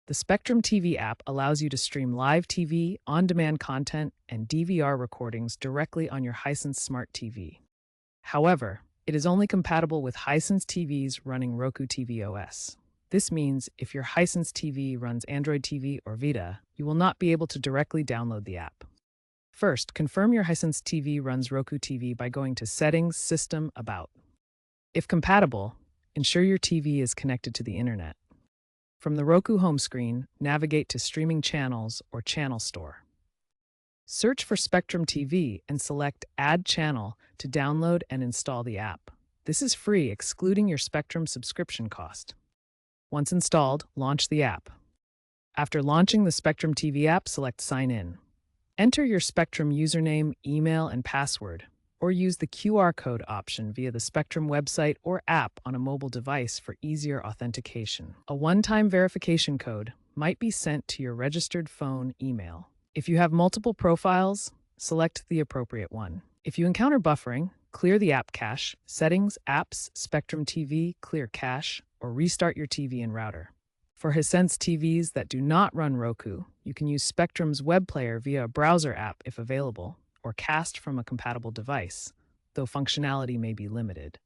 The Spectrum TV app allows you to stream live TV, on-demand content, and DVR recordings directly on your Hisense smart TV. However, it is only compatible with Hisense TVs running Roku TV OS. This means if your Hisense TV runs Android TV or Vita, you will not be able to directly download the app. First, confirm your Hisense TV runs Roku TV by going to Settings, System, About. If compatible, ensure your TV is connected to the internet. From the Roku home screen, navigate to Streaming Channels or Channel Store. Search for Spectrum TV and select Add Channel to download and install the app. This is free, excluding your Spectrum subscription cost. Once installed, launch the app. After launching the Spectrum TV app, select Sign In. Enter your Spectrum username, email, and password, or use the QR code option via the Spectrum website or app on a mobile device for easier authentication. A one-time verification code might be sent to your registered phone email. If you have multiple profiles, select the appropriate one. If you encounter buffering, clear the app cache, Settings, Apps, Spectrum TV, Clear Cache, or restart your TV and router. For Hisense TVs that do not run Roku, you can use Spectrum's web player via a browser app if available, or cast from a compatible device, though functionality may be limited.